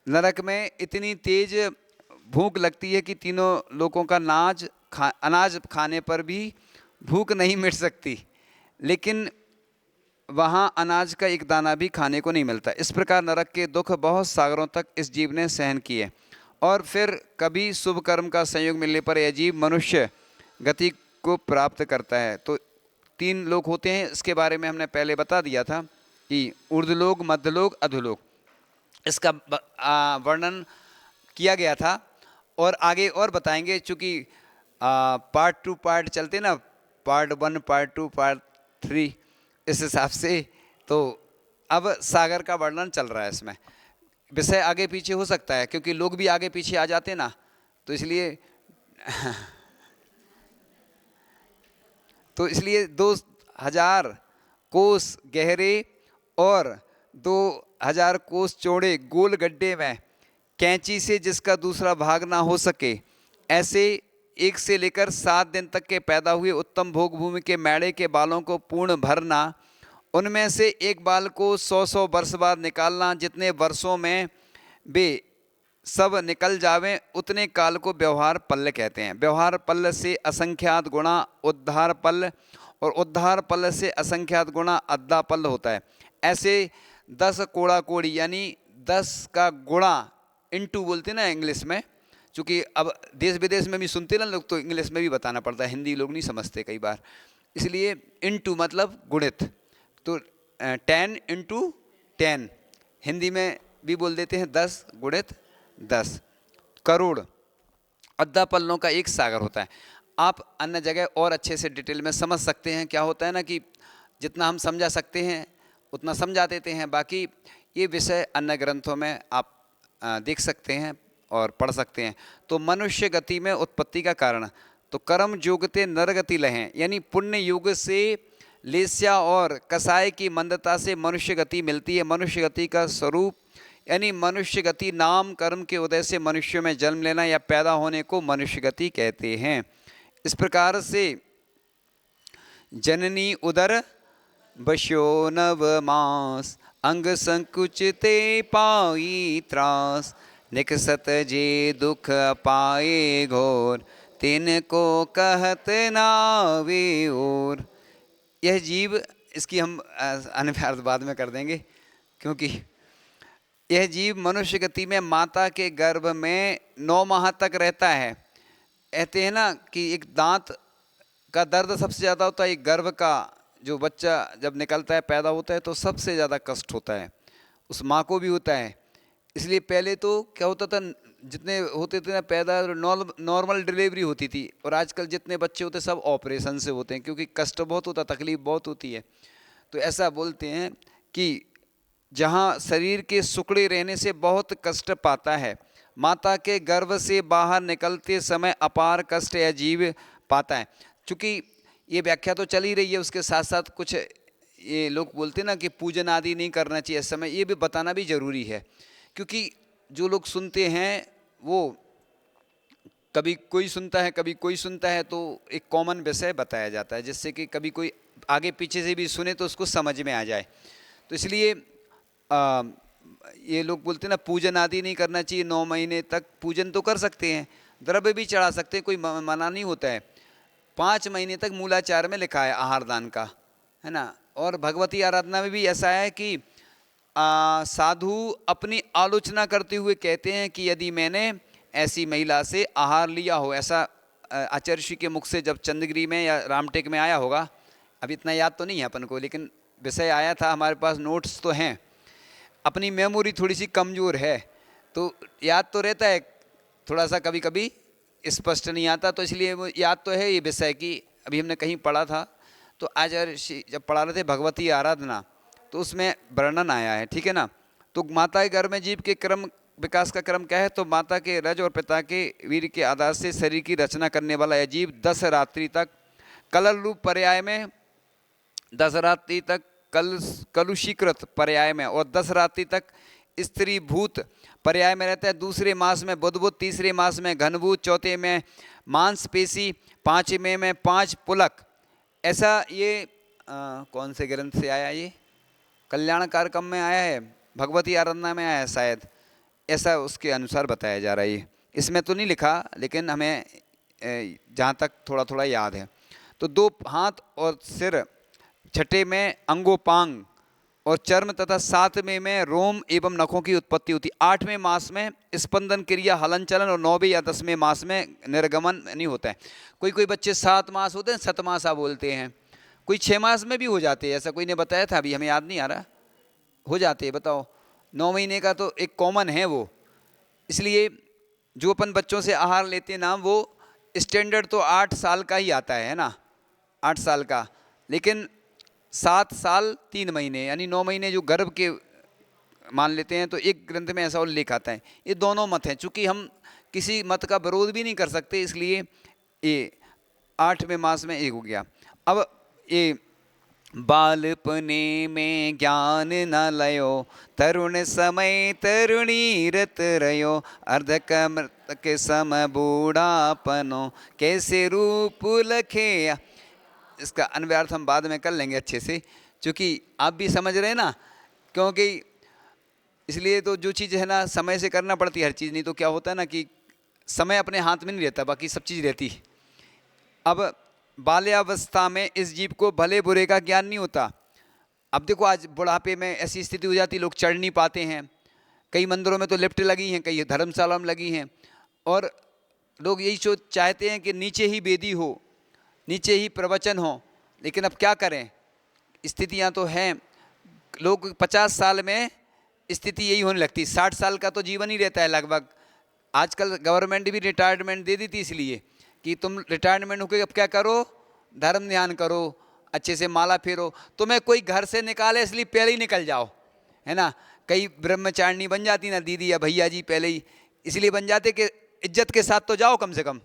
नरक में इतनी तेज भूख लगती है कि तीनों लोगों का अनाज खाने पर भी भूख नहीं मिट सकती, लेकिन वहाँ अनाज का एक दाना भी खाने को नहीं मिलता। इस प्रकार नरक के दुख बहुत सागरों तक इस जीव ने सहन किए, और फिर कभी शुभ कर्म का संयोग मिलने पर यह जीव मनुष्य गति को प्राप्त करता है। तो 3 लोक होते हैं, इसके बारे में हमने पहले बता दिया था कि ऊर्ध्वलोक, मध्यलोक, अधोलोक, इसका वर्णन किया गया था। और आगे और बताएंगे, चूँकि पार्ट 2 पार्ट चलते ना, पार्ट 1 पार्ट 2 पार्ट 3, इस हिसाब से। तो अब सागर का वर्णन चल रहा है, इसमें विषय आगे पीछे हो सकता है क्योंकि लोग भी आगे पीछे आ जाते ना, तो इसलिए तो इसलिए 2000 कोस गहरे और 2000 कोस चौड़े गोल गड्ढे में कैंची से जिसका दूसरा भाग ना हो सके, ऐसे 1 से लेकर 7 दिन तक के पैदा हुए उत्तम भोग भूमि के मैड़े के बालों को पूर्ण भरना, उनमें से एक बाल को 100 वर्ष बाद निकालना, जितने वर्षों में वे सब निकल जावें उतने काल को व्यवहार पल्ल कहते हैं। व्यवहार पल्ल से असंख्यात गुणा उद्धार पल्ल, और उद्धार पल्ल से असंख्यात गुणा अद्दा पल्ल होता है। ऐसे 10 कोड़ा कोड़ी, यानी 10 का गुणा, इंटू बोलते ना इंग्लिश में, चूँकि अब देश विदेश में भी सुनते ना लोग, तो इंग्लिश में भी बताना पड़ता है, हिंदी लोग नहीं समझते कई बार, इसलिए इंटू मतलब गुणित। तो 10 × 10 हिंदी में भी बोल देते हैं 10 × 10 करोड़ अद्दा पल्लों का एक सागर होता है। आप अन्य जगह और अच्छे से डिटेल में समझ सकते हैं। क्या होता है ना कि जितना हम समझा सकते हैं उतना समझा देते हैं, बाकी ये विषय अन्य ग्रंथों में आप देख सकते हैं और पढ़ सकते हैं। तो मनुष्य गति में उत्पत्ति का कारण, तो कर्म योगते नर गति लहें, यानी पुण्य युग से लेस्या और कसाय की मंदता से मनुष्य गति मिलती है। मनुष्य गति का स्वरूप यानी मनुष्य गति नाम कर्म के उदय से मनुष्य में जन्म लेना या पैदा होने को मनुष्य गति कहते हैं। इस प्रकार से जननी उदर बश्यो नव मास, अंग संकुचिते पाई त्रास, निकसत जे दुख पाए घोर, तिनको कहत नावे और। यह जीव, इसकी हम अनुवाद बाद में कर देंगे, क्योंकि यह जीव मनुष्य गति में माता के गर्भ में 9 माह तक रहता है। कहते हैं ना कि एक दांत का दर्द सबसे ज़्यादा होता है, एक गर्भ का जो बच्चा जब निकलता है, पैदा होता है, तो सबसे ज़्यादा कष्ट होता है, उस माँ को भी होता है। इसलिए पहले तो क्या होता था, जितने होते थे ना पैदा, नॉर्मल डिलीवरी होती थी, और आजकल जितने बच्चे होते सब ऑपरेशन से होते हैं, क्योंकि कष्ट बहुत होता, तकलीफ बहुत होती है। तो ऐसा बोलते हैं कि जहाँ शरीर के सुकड़े रहने से बहुत कष्ट पाता है, माता के गर्भ से बाहर निकलते समय अपार कष्ट यह जीव पाता है। चूँकि ये व्याख्या तो चल ही रही है, उसके साथ साथ कुछ ये लोग बोलते हैं ना कि पूजन आदि नहीं करना चाहिए इस समय, ये भी बताना भी ज़रूरी है, क्योंकि जो लोग सुनते हैं वो कभी कोई सुनता है कभी कोई सुनता है, तो एक कॉमन विषय बताया जाता है, जिससे कि कभी कोई आगे पीछे से भी सुने तो उसको समझ में आ जाए। तो इसलिए ये लोग बोलते हैं ना पूजन आदि नहीं करना चाहिए, 9 महीने तक पूजन तो कर सकते हैं, द्रव्य भी चढ़ा सकते हैं, कोई मना नहीं होता है। 5 महीने तक मूलाचार में लिखा है आहार दान का, है ना। और भगवती आराधना में भी ऐसा है कि साधु अपनी आलोचना करते हुए कहते हैं कि यदि मैंने ऐसी महिला से आहार लिया हो, ऐसा आचार्य ऋषि के मुख से जब चंद्रगिरी में या रामटेक में आया होगा, अभी इतना याद तो नहीं है अपन को, लेकिन विषय आया था, हमारे पास नोट्स तो हैं, अपनी मेमोरी थोड़ी सी कमज़ोर है, तो याद तो रहता है थोड़ा सा, कभी कभी स्पष्ट नहीं आता, तो इसलिए वो याद तो है ये विषय कि अभी हमने कहीं पढ़ा था। तो आचार्य ऋषि जब पढ़ा रहे थे भगवती आराधना, तो उसमें वर्णन आया है, ठीक है ना। तो माता के गर्भ में जीव के क्रम विकास का क्रम क्या है, तो माता के रज और पिता के वीर के आधार से शरीर की रचना करने वाला यह जीव 10 रात्रि तक कलल रूप पर्याय में, 10 रात्रि तक कलुषीकृत पर्याय में, और 10 रात्रि तक स्त्री भूत पर्याय में रहता है। दूसरे मास में बुद्बुद, तीसरे मास में घनभूत, चौथे में मांसपेशी, 5वें में 5 पुलक। ऐसा ये कौन से ग्रंथ से आया, ये कल्याण कार्यक्रम में आया है, भगवती आराधना में आया है शायद, ऐसा उसके अनुसार बताया जा रहा है। इसमें तो नहीं लिखा, लेकिन हमें जहाँ तक थोड़ा थोड़ा याद है। तो 2 हाथ और सिर, छठे में अंगोपांग और चर्म तथा 7वें में रोम एवं नखों की उत्पत्ति होती। 8वें मास में स्पंदन क्रिया, हलन चलन, और 9वें या 10वें मास में निर्गमन नहीं होता है। कोई कोई बच्चे 7 मास होते हैं, सतमासा बोलते हैं, कोई 6 मास में भी हो जाते हैं, ऐसा कोई ने बताया था, अभी हमें याद नहीं आ रहा, हो जाते हैं। बताओ, 9 महीने का तो एक कॉमन है वो। इसलिए जो अपन बच्चों से आहार लेते हैं ना, वो स्टैंडर्ड तो 8 साल का ही आता है ना, 8 साल का, लेकिन 7 साल 3 महीने यानी 9 महीने जो गर्भ के मान लेते हैं, तो एक ग्रंथ में ऐसा उल्लेख आता है। ये दोनों मत हैं, चूंकि हम किसी मत का विरोध भी नहीं कर सकते, इसलिए ये 8वें मास में एक हो गया। अब ये बालपने में ज्ञान न लयो, तरुण समय तरुणी रत रयो, अर्धकमृत के सम बूढ़ापनो, कैसे रूप लखे। इसका अन्वयार्थ हम बाद में कर लेंगे अच्छे से, क्योंकि आप भी समझ रहे हैं ना, क्योंकि इसलिए तो जो चीज़ है ना समय से करना पड़ती है हर चीज़, नहीं तो क्या होता है ना कि समय अपने हाथ में नहीं रहता, बाकी सब चीज़ रहती है। अब बाल्यावस्था में इस जीव को भले बुरे का ज्ञान नहीं होता। अब देखो, आज बुढ़ापे में ऐसी स्थिति हो जाती, लोग चढ़ नहीं पाते हैं, कई मंदिरों में तो लिफ्ट लगी हैं, कई धर्मशाला में लगी हैं, और लोग यही चाहते हैं कि नीचे ही वेदी हो, नीचे ही प्रवचन हो। लेकिन अब क्या करें, स्थितियां तो हैं। लोग 50 साल में स्थिति यही होने लगती, 60 साल का तो जीवन ही रहता है लगभग। आजकल गवर्नमेंट भी रिटायरमेंट दे दी थी, इसलिए कि तुम रिटायरमेंट होकर अब क्या करो, धर्म ध्यान करो, अच्छे से माला फेरो। तुम्हें कोई घर से निकाले इसलिए पहले ही निकल जाओ, है ना। कई ब्रह्मचारिणी बन जाती ना दीदी या भैया जी, पहले ही इसलिए बन जाते कि इज्जत के साथ तो जाओ, कम से कम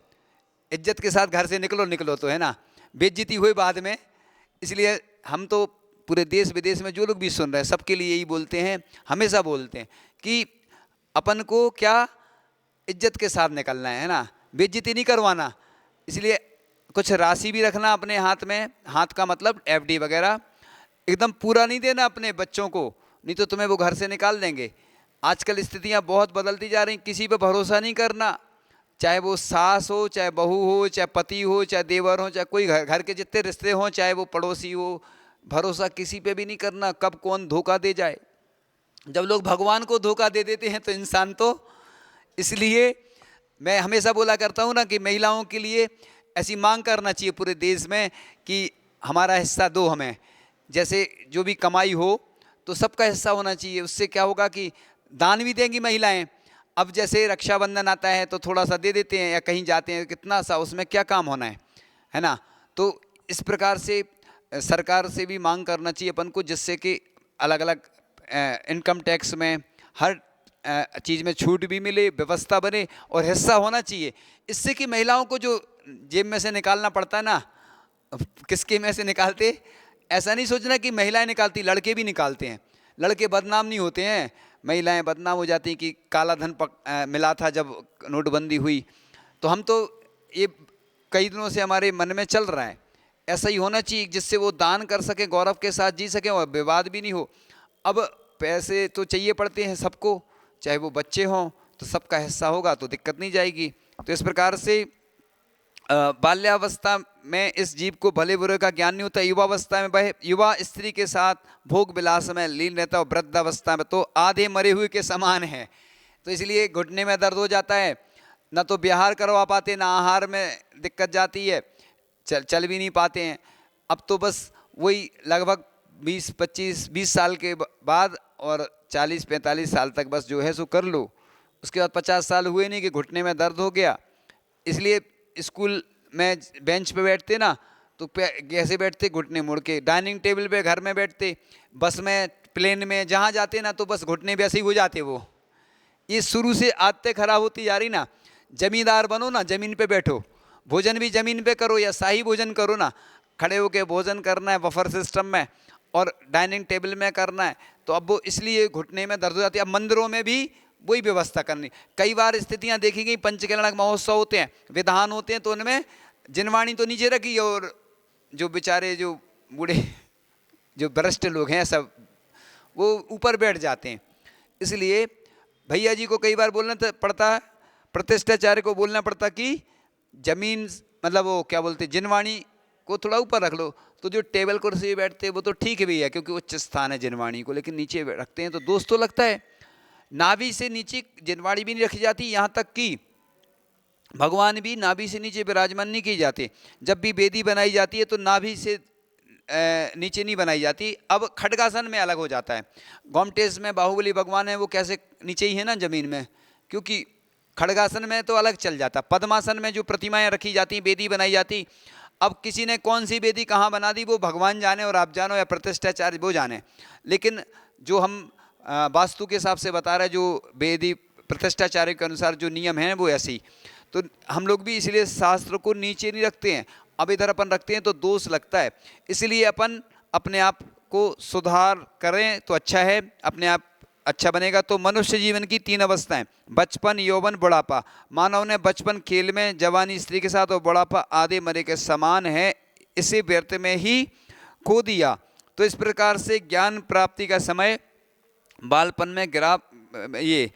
इज्जत के साथ घर से निकलो तो, है ना। बेइज्जती हुई बाद में। इसलिए हम तो पूरे देश विदेश में जो लोग भी सुन रहे हैं सबके लिए यही बोलते हैं, हमेशा बोलते हैं कि अपन को क्या इज्जत के साथ निकलना है ना, बेइज्जती नहीं करवाना। इसलिए कुछ राशि भी रखना अपने हाथ में, हाथ का मतलब एफडी वगैरह, एकदम पूरा नहीं देना अपने बच्चों को, नहीं तो तुम्हें वो घर से निकाल देंगे। आजकल स्थितियां बहुत बदलती जा रही, किसी पे भरोसा नहीं करना, चाहे वो सास हो, चाहे बहू हो, चाहे पति हो, चाहे देवर हो, चाहे कोई घर के जितने रिश्ते हों, चाहे वो पड़ोसी हो, भरोसा किसी पे भी नहीं करना, कब कौन धोखा दे जाए। जब लोग भगवान को धोखा दे देते हैं तो इंसान तो। इसलिए मैं हमेशा बोला करता हूँ ना कि महिलाओं के लिए ऐसी मांग करना चाहिए पूरे देश में कि हमारा हिस्सा दो हमें, जैसे जो भी कमाई हो तो सबका हिस्सा होना चाहिए। उससे क्या होगा कि दान भी देंगी महिलाएं। अब जैसे रक्षाबंधन आता है तो थोड़ा सा दे देते हैं, या कहीं जाते हैं कितना सा, उसमें क्या काम होना है ना। तो इस प्रकार से सरकार से भी मांग करना चाहिए अपन को, जिससे कि अलग अलग इनकम टैक्स में हर चीज़ में छूट भी मिले, व्यवस्था बने और हिस्सा होना चाहिए। इससे कि महिलाओं को जो जेब में से निकालना पड़ता है ना, किसके में से निकालते, ऐसा नहीं सोचना कि महिलाएं निकालती, लड़के भी निकालते हैं। लड़के बदनाम नहीं होते हैं, महिलाएं बदनाम हो जाती हैं कि काला धन मिला था जब नोटबंदी हुई। तो हम तो ये कई दिनों से हमारे मन में चल रहा है, ऐसा ही होना चाहिए जिससे वो दान कर सके, गौरव के साथ जी सके और विवाद भी नहीं हो। अब पैसे तो चाहिए पड़ते हैं सबको, चाहे वो बच्चे हों, तो सबका हिस्सा होगा तो दिक्कत नहीं जाएगी। तो इस प्रकार से बाल्यावस्था में इस जीव को भले बुरे का ज्ञान नहीं होता। युवावस्था में वह युवा स्त्री के साथ भोग विलास में लीन रहता है, और वृद्धावस्था में तो आधे मरे हुए के समान है। तो इसलिए घुटने में दर्द हो जाता है, ना तो विहार करवा पाते, ना आहार में दिक्कत जाती है, चल भी नहीं पाते हैं। अब तो बस वही लगभग 20 साल के बाद और 40-45 साल तक बस जो है सो कर लो। उसके बाद 50 साल हुए नहीं कि घुटने में दर्द हो गया। इसलिए स्कूल में बेंच पे बैठते ना तो कैसे बैठते, घुटने मुड़ के, डाइनिंग टेबल पे घर में बैठते, बस में, प्लेन में, जहाँ जाते ना तो बस घुटने वैसे ही हो जाते। वो ये शुरू से आदतें खराब होती जा रही ना। जमींदार बनो ना, ज़मीन पे बैठो, भोजन भी ज़मीन पे करो, या शाही भोजन करो ना, खड़े होके भोजन करना है बफर सिस्टम में, और डाइनिंग टेबल में करना है। तो अब वो इसलिए घुटने में दर्द हो जाती है। अब मंदिरों में भी वही व्यवस्था करनी। कई बार स्थितियां देखी गई, पंचकल्याणक महोत्सव होते हैं, विधान होते हैं, तो उनमें जिनवाणी तो नीचे रखी, और जो बेचारे जो बूढ़े जो भ्रष्ट लोग हैं सब वो ऊपर बैठ जाते हैं। इसलिए भैया जी को कई बार बोलना पड़ता है, प्रतिष्ठाचार्य को बोलना पड़ता कि जमीन मतलब वो क्या बोलते जिनवाणी को थोड़ा ऊपर रख लो। तो जो टेबल कुर्सी पे बैठते हैं वो तो ठीक है भैया, क्योंकि उच्च स्थान है जिनवाणी को, लेकिन नीचे रखते हैं तो दोस्त तो लगता है। नाभि से नीचे जिनवाणी भी नहीं रखी जाती, यहाँ तक कि भगवान भी नाभि से नीचे विराजमान नहीं किए जाते। जब भी वेदी बनाई जाती है तो नाभि से नीचे नहीं बनाई जाती। अब खड्गासन में अलग हो जाता है। गोमटेश में बाहुबली भगवान है वो कैसे नीचे ही है ना जमीन में, क्योंकि खड्गासन में तो अलग चल जाता। पद्मासन में जो प्रतिमाएं रखी जाती, वेदी बनाई जाती, अब किसी ने कौन सी वेदी कहाँ बना दी वो भगवान जाने और आप जानो, या प्रतिष्ठाचार्य वो जाने। लेकिन जो हम वास्तु के हिसाब से बता रहे, जो वेदी प्रतिष्ठाचार्य के अनुसार जो नियम हैं वो ऐसे ही। तो हम लोग भी इसलिए शास्त्र को नीचे नहीं रखते हैं। अब इधर अपन रखते हैं तो दोष लगता है, इसलिए अपन अपने आप को सुधार करें तो अच्छा है। अपने आप अच्छा बनेगा। तो मनुष्य जीवन की 3 अवस्थाएं, बचपन, यौवन, बुढ़ापा। मानव ने बचपन खेल में, जवानी स्त्री के साथ और बुढ़ापा आधे मरे के समान है, इसे व्यर्थ में ही खो दिया। तो इस प्रकार से ज्ञान प्राप्ति का समय बालपन में ये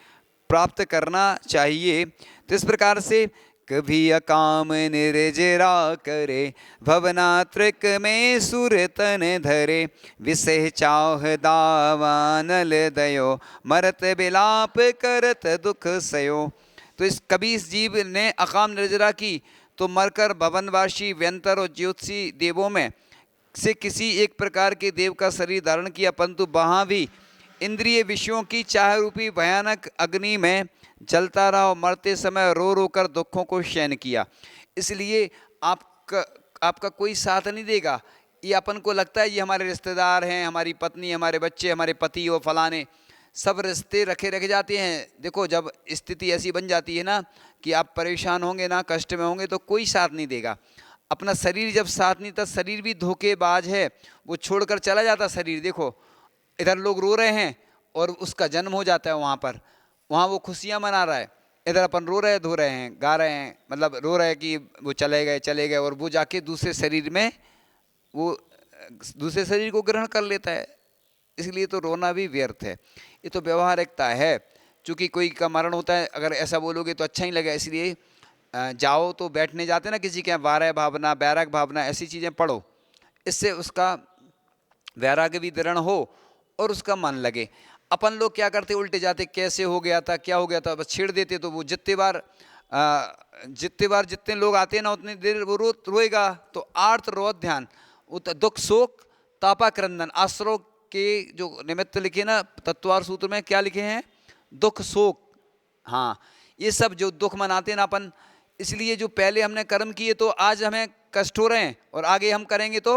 प्राप्त करना चाहिए। तो इस प्रकार से कभी अकाम निर्जरा करे, भवनात्रिक में सुर तन धरे, विषय चाह दावानल दयो, मरत बिलाप करत दुख सयो। तो इस कभी इस जीव ने अकाम निर्जरा की तो मरकर भवनवासी, व्यंतर और ज्योतिषी देवों में से किसी एक प्रकार के देव का शरीर धारण किया, परंतु वहाँ भी इंद्रिय विषयों की चाह रूपी भयानक अग्नि में जलता रहा और मरते समय रो रो कर दुखों को सहन किया। इसलिए आपका कोई साथ नहीं देगा। ये अपन को लगता है ये हमारे रिश्तेदार हैं, हमारी पत्नी, हमारे बच्चे, हमारे पति और फलाने, सब रिश्ते रखे जाते हैं। देखो जब स्थिति ऐसी बन जाती है ना कि आप परेशान होंगे ना, कष्ट में होंगे, तो कोई साथ नहीं देगा। अपना शरीर जब साथ नहीं था, शरीर भी धोखेबाज है, वो छोड़कर चला जाता शरीर। देखो इधर लोग रो रहे हैं और उसका जन्म हो जाता है वहाँ पर, वहाँ वो खुशियाँ मना रहा है, इधर अपन रो रहे धो रहे हैं, गा रहे हैं, मतलब रो रहे हैं कि वो चले गए, और वो जाके दूसरे शरीर में वो दूसरे शरीर को ग्रहण कर लेता है। इसलिए तो रोना भी व्यर्थ है। ये तो व्यवहारिकता है। चूँकि कोई का मरण होता है, अगर ऐसा बोलोगे तो अच्छा ही लगेगा। इसलिए जाओ तो बैठने जाते ना किसी के यहाँ, वारय भावना, वैराग भावना, ऐसी चीज़ें पढ़ो, इससे उसका वैराग्य भी दृढ़ हो और उसका मन लगे। अपन लोग क्या करते, उल्टे जाते, कैसे हो गया था, क्या हो गया था, बस छेड़ देते। तो वो जितने बार जितने लोग आते हैं ना, उतनी देर वो रोएगा। तो आर्त रोध ध्यान, दुख शोक तापा क्रंदन, आश्रय के जो निमित्त लिखे ना तत्वार सूत्र में, क्या लिखे हैं, दुख शोक। हाँ, ये सब जो दुख मनाते हैं ना अपन, इसलिए जो पहले हमने कर्म किए तो आज हमें कष्ट हो रहे हैं, और आगे हम करेंगे तो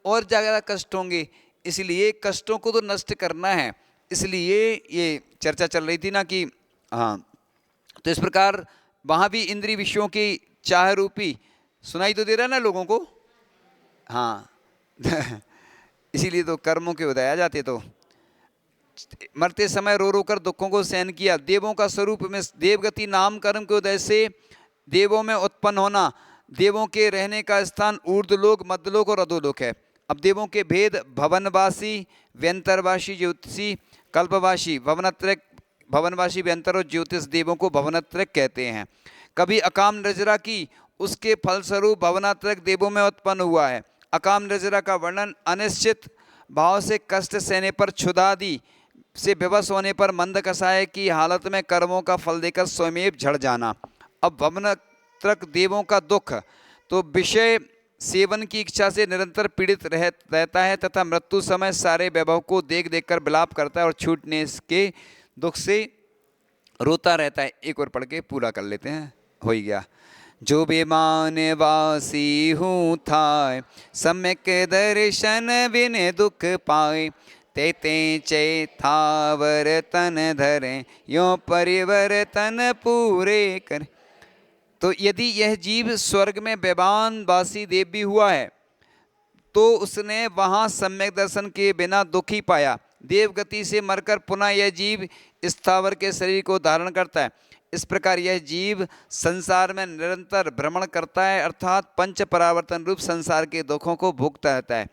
और ज़्यादा कष्ट होंगे। इसलिए कष्टों को तो नष्ट करना है। इसलिए ये चर्चा चल रही थी ना कि हाँ, तो इस प्रकार वहाँ भी इंद्रिय विषयों की चाह रूपी, सुनाई तो दे रहा है ना लोगों को, हाँ इसीलिए तो कर्मों के उदय आ जाते। तो मरते समय रो रो कर दुखों को सहन किया। देवों का स्वरूप में देवगति नाम कर्म के उदय से देवों में उत्पन्न होना, देवों के रहने का स्थान ऊर्ध्वलोक, मध्यलोक और अधोलोक है। अब देवों के भेद, भवनवासी, व्यंतरवासी, ज्योतिषी, कल्पवासी, भवनत्रक, भवनवासी, व्यंतर और ज्योतिष देवों को भवनत्रक कहते हैं। कभी अकाम निर्जरा की, उसके फलस्वरूप भवनत्रक देवों में उत्पन्न हुआ है। अकाम निर्जरा का वर्णन अनिश्चित भाव से कष्ट सहने पर, क्षुधादि से विवश होने पर, मंद कषाय की हालत में कर्मों का फल देकर स्वयमेव झड़ जाना। अब भवनत्रक देवों का दुख तो विषय सेवन की इच्छा से निरंतर पीड़ित रहता है तथा मृत्यु समय सारे वैभव को देख देख कर विलाप करता है और छूटने के दुख से रोता रहता है। एक और पढ़ के पूरा कर लेते हैं, हो ही गया। जो बेमान वासी हूँ थाय, सम्यक दर्शन बिन दुख पाए, ते चैथावर तन धरे, यो परिवर्तन पूरे कर। तो यदि यह जीव स्वर्ग में बेबान वासी देव भी हुआ है तो उसने वहाँ सम्यक दर्शन के बिना दुख ही पाया। देव गति से मरकर पुनः यह जीव स्थावर के शरीर को धारण करता है। इस प्रकार यह जीव संसार में निरंतर भ्रमण करता है, अर्थात पंच परावर्तन रूप संसार के दुखों को भोगता रहता है।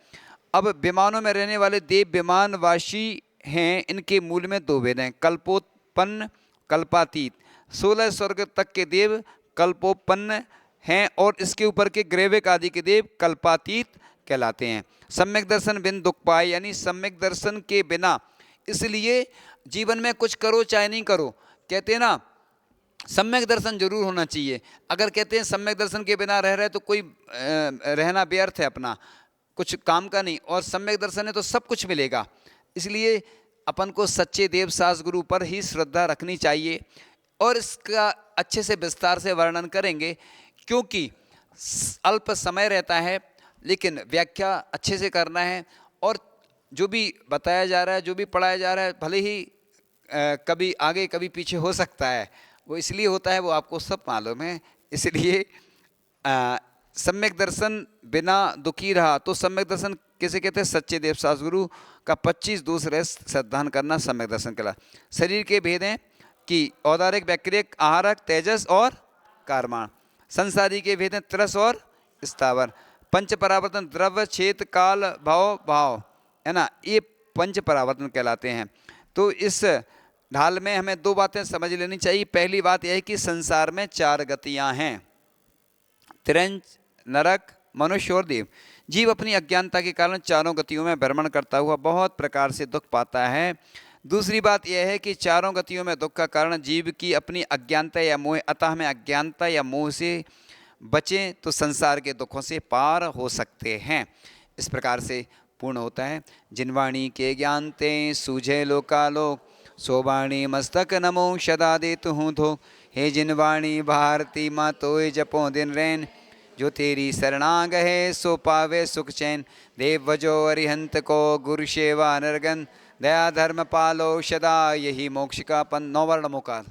अब विमानों में रहने वाले देव विमानवासी हैं, इनके मूल में 2 भेद हैं, कल्पोत्पन्न कल्पातीत। 16 स्वर्ग तक के देव कल्पोत्पन्न हैं और इसके ऊपर के ग्रैविक आदि के देव कल्पातीत कहलाते हैं। सम्यक दर्शन बिन दुख पाए, यानी सम्यक दर्शन के बिना, इसलिए जीवन में कुछ करो चाहे नहीं करो, कहते हैं ना सम्यक दर्शन जरूर होना चाहिए। अगर कहते हैं सम्यक दर्शन के बिना रह रहे तो कोई रहना व्यर्थ है, अपना कुछ काम का नहीं, और सम्यक दर्शन है तो सब कुछ मिलेगा। इसलिए अपन को सच्चे देव सास गुरु पर ही श्रद्धा रखनी चाहिए और इसका अच्छे से विस्तार से वर्णन करेंगे, क्योंकि अल्प समय रहता है, लेकिन व्याख्या अच्छे से करना है। और जो भी बताया जा रहा है, जो भी पढ़ाया जा रहा है, भले ही कभी आगे कभी पीछे हो सकता है, वो इसलिए होता है, वो आपको सब मालूम है। इसलिए सम्यक दर्शन बिना दुखी रहा तो सम्यक दर्शन किसे कहते हैं? सच्चे देव सास गुरु का 25 दूसरे श्रद्धान करना सम्यक दर्शन कहला। शरीर के भेद हैं कि औदारिक, वैक्रिक, आहारक, तेजस और कारमान। संसारी के भेद हैं तरस और स्थावर। पंच परावर्तन द्रव्य, क्षेत्र, काल, भाव, है ना, ये पंच परावर्तन कहलाते हैं। तो इस ढाल में हमें दो बातें समझ लेनी चाहिए। पहली बात यह है कि संसार में 4 गतियां हैं, तिरंज, नरक, मनुष्य और देव। जीव अपनी अज्ञानता के कारण चारों गतियों में भ्रमण करता हुआ बहुत प्रकार से दुख पाता है। दूसरी बात यह है कि चारों गतियों में दुख का कारण जीव की अपनी अज्ञानता या मोह, अतः हमें अज्ञानता या मोह से बचें तो संसार के दुखों से पार हो सकते हैं। इस प्रकार से पूर्ण होता है। जिनवाणी के ज्ञानते सूझे लोकालोक, सोवाणी मस्तक नमो सदा देतु हूँ धो। हे जिनवाणी भारती माँ तोय जपो दिन रैन, जो तेरी शरणांग है सो पावे सुख चैन। देव वजो अरिहंत को गुरु सेवा नरगन, दया धर्म पालो सदा यही मोक्ष का पन। 9 वर्ण मोकार।